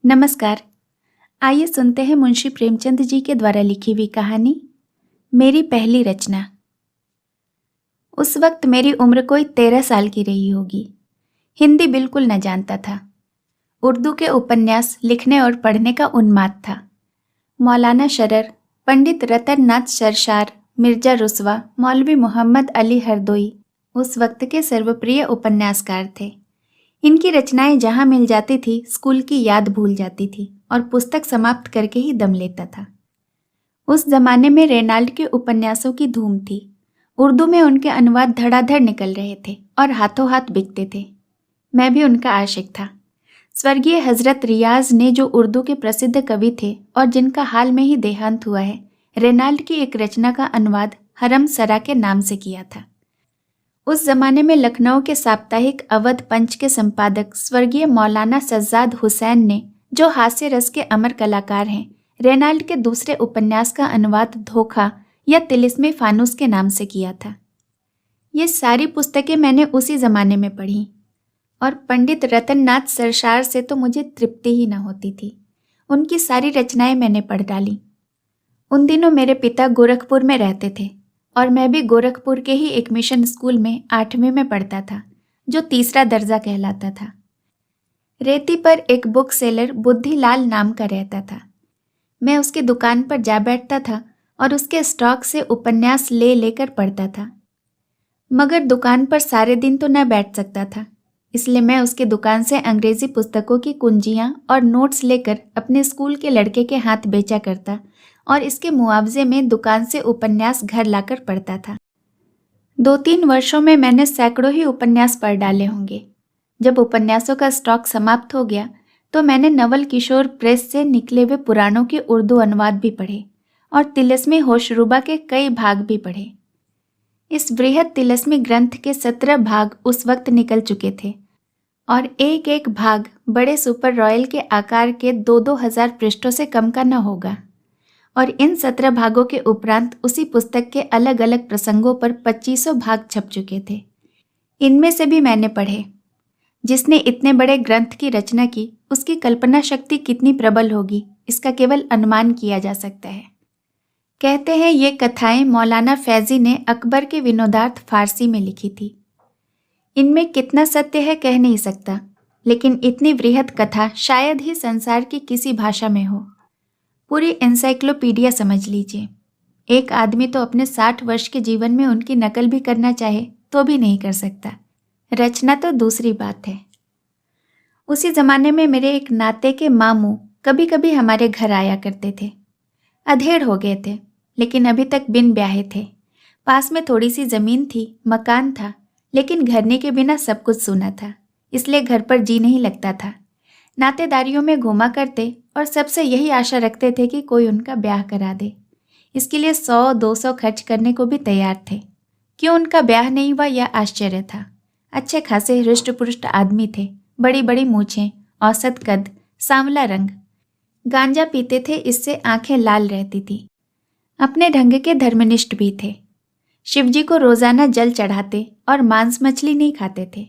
नमस्कार। आइए सुनते हैं मुंशी प्रेमचंद जी के द्वारा लिखी हुई कहानी मेरी पहली रचना। उस वक्त मेरी उम्र कोई 13 साल की रही होगी। हिंदी बिल्कुल न जानता था। उर्दू के उपन्यास लिखने और पढ़ने का उन्माद था। मौलाना शरर, पंडित रतन नाथ सरशार, मिर्जा रुस्वा, मौलवी मोहम्मद अली हरदोई उस वक्त के सर्वप्रिय उपन्यासकार थे। इनकी रचनाएं जहां मिल जाती थी, स्कूल की याद भूल जाती थी और पुस्तक समाप्त करके ही दम लेता था। उस जमाने में रेनाल्ड के उपन्यासों की धूम थी। उर्दू में उनके अनुवाद धड़ाधड़ निकल रहे थे और हाथों हाथ बिकते थे। मैं भी उनका आशिक था। स्वर्गीय हजरत रियाज ने, जो उर्दू के प्रसिद्ध कवि थे और जिनका हाल में ही देहांत हुआ है, रेनाल्ड की एक रचना का अनुवाद हरम सरा के नाम से किया था। उस जमाने में लखनऊ के साप्ताहिक अवध पंच के संपादक स्वर्गीय मौलाना सज्जाद हुसैन ने, जो हास्य रस के अमर कलाकार हैं, रेनाल्ड के दूसरे उपन्यास का अनुवाद धोखा या तिलिस्मी फानूस के नाम से किया था। ये सारी पुस्तकें मैंने उसी जमाने में पढ़ी और पंडित रतन नाथ सरशार से तो मुझे तृप्ति ही न होती थी। उनकी सारी रचनाएं मैंने पढ़ डाली। उन दिनों मेरे पिता गोरखपुर में रहते थे और मैं भी गोरखपुर के ही एक मिशन स्कूल में 8वीं में पढ़ता था, जो तीसरा दर्जा कहलाता था। रेती पर एक बुक सेलर बुद्धिलाल नाम का रहता था। मैं उसकी दुकान पर जा बैठता था और उसके स्टॉक से उपन्यास ले लेकर पढ़ता था। मगर दुकान पर सारे दिन तो न बैठ सकता था, इसलिए मैं उसकी दुकान से अंग्रेजी पुस्तकों की कुंजियां और नोट्स लेकर अपने स्कूल के लड़के के हाथ बेचा करता और इसके मुआवजे में दुकान से उपन्यास घर लाकर पढ़ता था। 2-3 वर्षों में मैंने सैकड़ों ही उपन्यास पढ़ डाले होंगे। जब उपन्यासों का स्टॉक समाप्त हो गया तो मैंने नवल किशोर प्रेस से निकले हुए पुराणों के उर्दू अनुवाद भी पढ़े और तिलिस्मी होशरुबा के कई भाग भी पढ़े। इस बृहद तिलिस्मी ग्रंथ के 17 भाग उस वक्त निकल चुके थे और एक एक भाग बड़े सुपर रॉयल के आकार के 2-2 हजार पृष्ठों से कम का न होगा। और इन 17 भागों के उपरांत उसी पुस्तक के अलग अलग प्रसंगों पर 2500 भाग छप चुके थे। इनमें से भी मैंने पढ़े। जिसने इतने बड़े ग्रंथ की रचना की, उसकी कल्पना शक्ति कितनी प्रबल होगी, इसका केवल अनुमान किया जा सकता है। कहते हैं ये कथाएं मौलाना फैजी ने अकबर के विनोदार्थ फारसी में लिखी थी। इनमें कितना सत्य है कह नहीं सकता, लेकिन इतनी वृहद कथा शायद ही संसार की किसी भाषा में हो। पूरी एनसाइक्लोपीडिया समझ लीजिए। एक आदमी तो अपने 60 वर्ष के जीवन में उनकी नकल भी करना चाहे तो भी नहीं कर सकता। रचना तो दूसरी बात है। उसी जमाने में मेरे एक नाते के मामू कभी कभी हमारे घर आया करते थे। अधेड़ हो गए थे, लेकिन अभी तक बिन ब्याहे थे। पास में थोड़ी सी जमीन थी, मकान था, लेकिन घरने के बिना सब कुछ सूना था, इसलिए घर पर जी नहीं लगता था। नातेदारियों में घूमा करते और सबसे यही आशा रखते थे कि कोई उनका ब्याह करा दे। इसके लिए 100-200 खर्च करने को भी तैयार थे। क्यों उनका ब्याह नहीं हुआ यह आश्चर्य था। अच्छे खासे हृष्ट पुष्ट आदमी थे, बड़ी बड़ी मूछें, औसत कद, सांवला रंग। गांजा पीते थे, इससे आंखें लाल रहती थी। अपने ढंग के धर्मनिष्ठ भी थे। शिवजी को रोजाना जल चढ़ाते और मांस मछली नहीं खाते थे।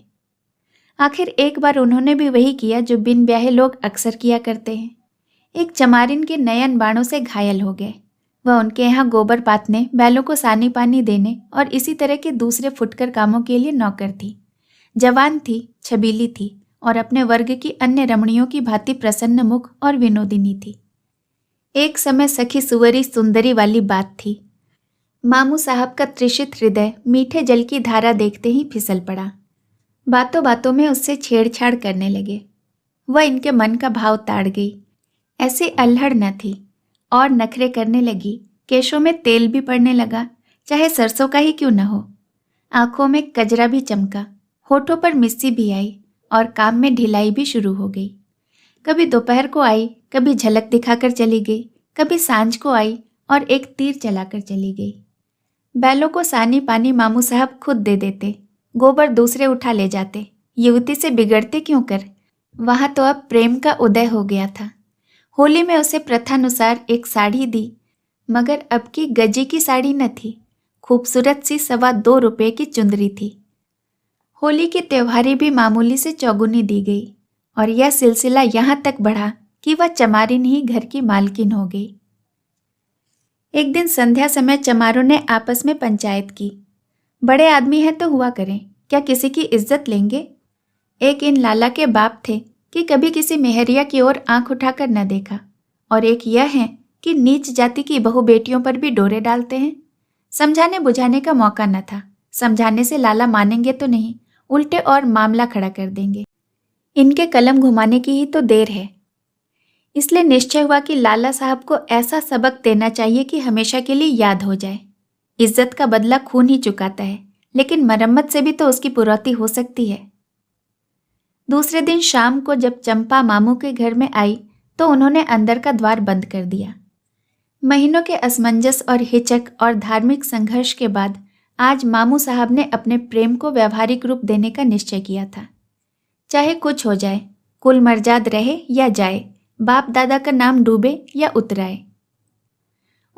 आखिर एक बार उन्होंने भी वही किया जो बिन ब्याहे लोग अक्सर किया करते हैं। एक चमारिन के नयन बाणों से घायल हो गए। वह उनके यहाँ गोबर पाथने, बैलों को सानी पानी देने और इसी तरह के दूसरे फुटकर कामों के लिए नौकर थी। जवान थी, छबीली थी और अपने वर्ग की अन्य रमणियों की भांति प्रसन्न मुख और विनोदिनी थी। एक समय सखी सुवरी सुंदरी वाली बात थी। मामू साहब का त्रिषित हृदय मीठे जल की धारा देखते ही फिसल पड़ा। बातों बातों में उससे छेड़छाड़ करने लगे। वह इनके मन का भाव ताड़ गई। ऐसी अल्हड़ न थी और नखरे करने लगी। केशों में तेल भी पड़ने लगा, चाहे सरसों का ही क्यों न हो। आंखों में कजरा भी चमका, होठों पर मिस्सी भी आई और काम में ढिलाई भी शुरू हो गई। कभी दोपहर को आई, कभी झलक दिखाकर चली गई, कभी सांझ को आई और एक तीर चलाकर चली गई। बैलों को सानी पानी मामू साहब खुद दे देते, गोबर दूसरे उठा ले जाते। युवती से बिगड़ते क्यों कर। वहां तो अब प्रेम का उदय हो गया था। होली में उसे प्रथानुसार एक साड़ी दी, मगर अब की गजी की साड़ी न थी, खूबसूरत सी 2.25 रुपये की चुंदरी थी। होली की त्योहारी भी मामूली से चौगुनी दी गई और यह सिलसिला यहाँ तक बढ़ा कि वह चमारिन ही घर की मालकिन हो गई। एक दिन संध्या समय चमारों ने आपस में पंचायत की। बड़े आदमी हैं तो हुआ करें, क्या किसी की इज्जत लेंगे? एक इन लाला के बाप थे कि कभी किसी मेहरिया की ओर आंख उठाकर न देखा, और एक यह है कि नीच जाति की बहु बेटियों पर भी डोरे डालते हैं। समझाने बुझाने का मौका न था। समझाने से लाला मानेंगे तो नहीं, उल्टे और मामला खड़ा कर देंगे। इनके कलम घुमाने की ही तो देर है। इसलिए निश्चय हुआ कि लाला साहब को ऐसा सबक देना चाहिए कि हमेशा के लिए याद हो जाए। इज्जत का बदला खून ही चुकाता है, लेकिन मरम्मत से भी तो उसकी पुरौती हो सकती है। दूसरे दिन शाम को जब चंपा मामू के घर में आई तो उन्होंने अंदर का द्वार बंद कर दिया। महीनों के असमंजस और हिचक और धार्मिक संघर्ष के बाद आज मामू साहब ने अपने प्रेम को व्यावहारिक रूप देने का निश्चय किया था। चाहे कुछ हो जाए, कुल मर्जाद रहे या जाए, बाप दादा का नाम डूबे या उतराए।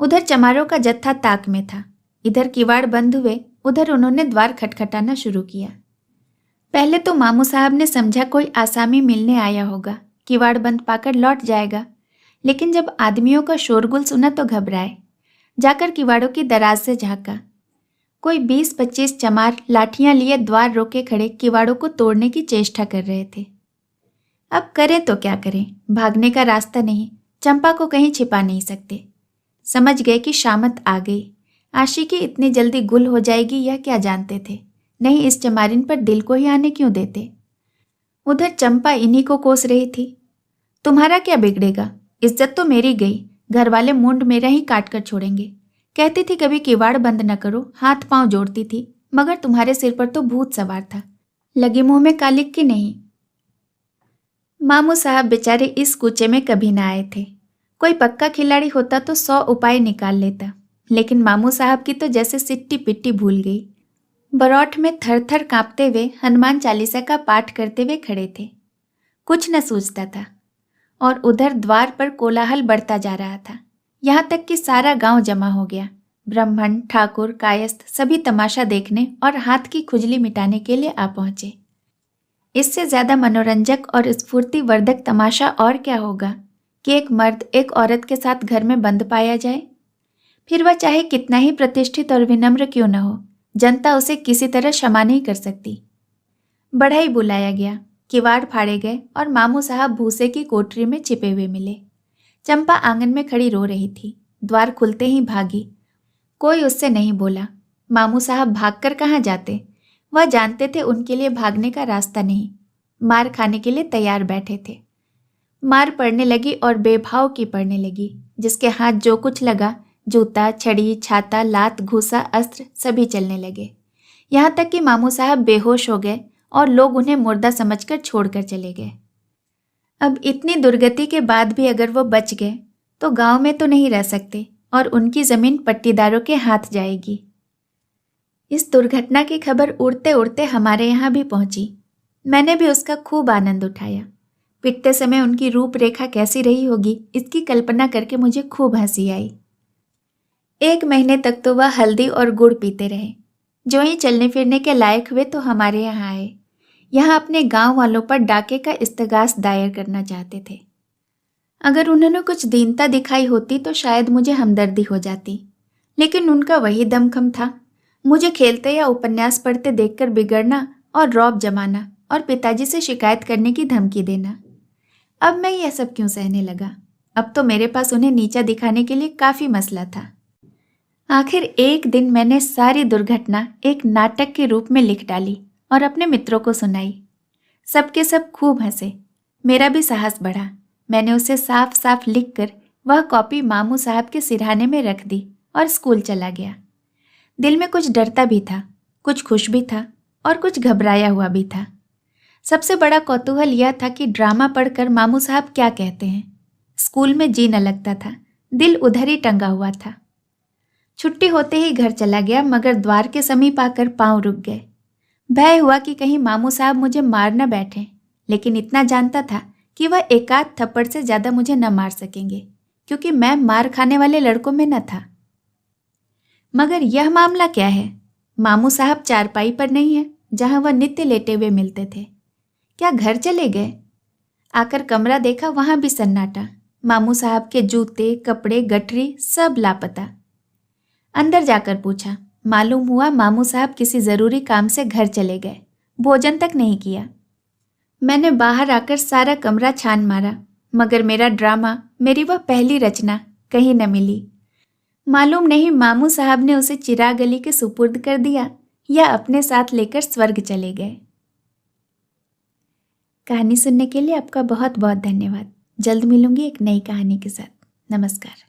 उधर चमारों का जत्था ताक में था। इधर किवाड़ बंद हुए, उधर उन्होंने द्वार खटखटाना शुरू किया। पहले तो मामू साहब ने समझा कोई आसामी मिलने आया होगा, किवाड़ बंद पाकर लौट जाएगा। लेकिन जब आदमियों का शोरगुल सुना तो घबराए। जाकर किवाड़ों की दराज से झांका। कोई 20-25 चमार लाठियां लिए द्वार रोके खड़े किवाड़ों को तोड़ने की चेष्टा कर रहे थे। अब करें तो क्या करें, भागने का रास्ता नहीं, चंपा को कहीं छिपा नहीं सकते। समझ गए कि शामत आ गई। आशिकी इतनी जल्दी गुल हो जाएगी यह क्या जानते थे, नहीं इस चमारिन पर दिल को ही आने क्यों देते। उधर चंपा इन्हीं को कोस रही थी। तुम्हारा क्या बिगड़ेगा, इज्जत तो मेरी गई, घर वाले मुंड मेरा ही काट कर छोड़ेंगे। कहती थी कभी किवाड़ बंद न करो, हाथ पांव जोड़ती थी, मगर तुम्हारे सिर पर तो भूत सवार था, लगी मुंह में कालिक की नहीं। मामू साहब बेचारे इस कूचे में कभी ना आए थे। कोई पक्का खिलाड़ी होता तो 100 उपाय निकाल लेता, लेकिन मामू साहब की तो जैसे सिट्टी पिट्टी भूल गई। बरौठ में थर थर कांपते हुए हनुमान चालीसा का पाठ करते हुए खड़े थे। कुछ न सूझता था, और उधर द्वार पर कोलाहल बढ़ता जा रहा था। यहाँ तक कि सारा गांव जमा हो गया। ब्राह्मण, ठाकुर, कायस्थ सभी तमाशा देखने और हाथ की खुजली मिटाने के लिए आ पहुंचे। इससे ज्यादा मनोरंजक और स्फूर्तिवर्धक तमाशा और क्या होगा कि एक मर्द एक औरत के साथ घर में बंद पाया जाए। फिर वह चाहे कितना ही प्रतिष्ठित और विनम्र क्यों न हो, जनता उसे किसी तरह क्षमा नहीं कर सकती। बढ़ई बुलाया गया, किवाड़ फाड़े गए और मामू साहब भूसे की कोठरी में छिपे हुए मिले। चंपा आंगन में खड़ी रो रही थी। द्वार खुलते ही भागी। कोई उससे नहीं बोला। मामू साहब भागकर कहाँ जाते, वह जानते थे उनके लिए भागने का रास्ता नहीं। मार खाने के लिए तैयार बैठे थे। मार पड़ने लगी और बेभाव की पड़ने लगी। जिसके हाथ जो कुछ लगा, जूता, छड़ी, छाता, लात, घूसा, अस्त्र सभी चलने लगे। यहाँ तक कि मामू साहब बेहोश हो गए और लोग उन्हें मुर्दा समझकर छोड़कर चले गए। अब इतनी दुर्गति के बाद भी अगर वो बच गए तो गांव में तो नहीं रह सकते और उनकी जमीन पट्टीदारों के हाथ जाएगी। इस दुर्घटना की खबर उड़ते उड़ते हमारे यहाँ भी पहुंची। मैंने भी उसका खूब आनंद उठाया। पिटते समय उनकी रूपरेखा कैसी रही होगी, इसकी कल्पना करके मुझे खूब हंसी आई। 1 महीने तक तो वह हल्दी और गुड़ पीते रहे। जो ही चलने फिरने के लायक हुए तो हमारे यहाँ आए। यहाँ अपने गांव वालों पर डाके का इस्तगास दायर करना चाहते थे। अगर उन्होंने कुछ दीनता दिखाई होती तो शायद मुझे हमदर्दी हो जाती, लेकिन उनका वही दमखम था, मुझे खेलते या उपन्यास पढ़ते देखकर बिगड़ना और रौब जमाना और पिताजी से शिकायत करने की धमकी देना। अब मैं यह सब क्यों सहने लगा? अब तो मेरे पास उन्हें नीचा दिखाने के लिए काफ़ी मसला था। आखिर एक दिन मैंने सारी दुर्घटना एक नाटक के रूप में लिख डाली और अपने मित्रों को सुनाई। सबके सब खूब हंसे। मेरा भी साहस बढ़ा। मैंने उसे साफ साफ लिखकर वह कॉपी मामू साहब के सिरहाने में रख दी और स्कूल चला गया। दिल में कुछ डरता भी था, कुछ खुश भी था और कुछ घबराया हुआ भी था। सबसे बड़ा कौतूहल यह था कि ड्रामा पढ़कर मामू साहब क्या कहते हैं। स्कूल में जी न लगता था, दिल उधर ही टंगा हुआ था। छुट्टी होते ही घर चला गया, मगर द्वार के समीप आकर पांव रुक गए। भय हुआ कि कहीं मामू साहब मुझे मार न बैठें, लेकिन इतना जानता था कि वह एकाध थप्पड़ से ज़्यादा मुझे न मार सकेंगे, क्योंकि मैं मार खाने वाले लड़कों में न था। मगर यह मामला क्या है? मामू साहब चारपाई पर नहीं है जहां वह नित्य लेटे हुए मिलते थे। क्या घर चले गए? आकर कमरा देखा, वहां भी सन्नाटा। मामू साहब के जूते, कपड़े, गठरी सब लापता। अंदर जाकर पूछा, मालूम हुआ मामू साहब किसी जरूरी काम से घर चले गए, भोजन तक नहीं किया। मैंने बाहर आकर सारा कमरा छान मारा, मगर मेरा ड्रामा, मेरी वह पहली रचना कहीं न मिली। मालूम नहीं मामू साहब ने उसे चिराग अली के सुपुर्द कर दिया या अपने साथ लेकर स्वर्ग चले गए। कहानी सुनने के लिए आपका बहुत बहुत धन्यवाद। जल्द मिलूंगी एक नई कहानी के साथ। नमस्कार।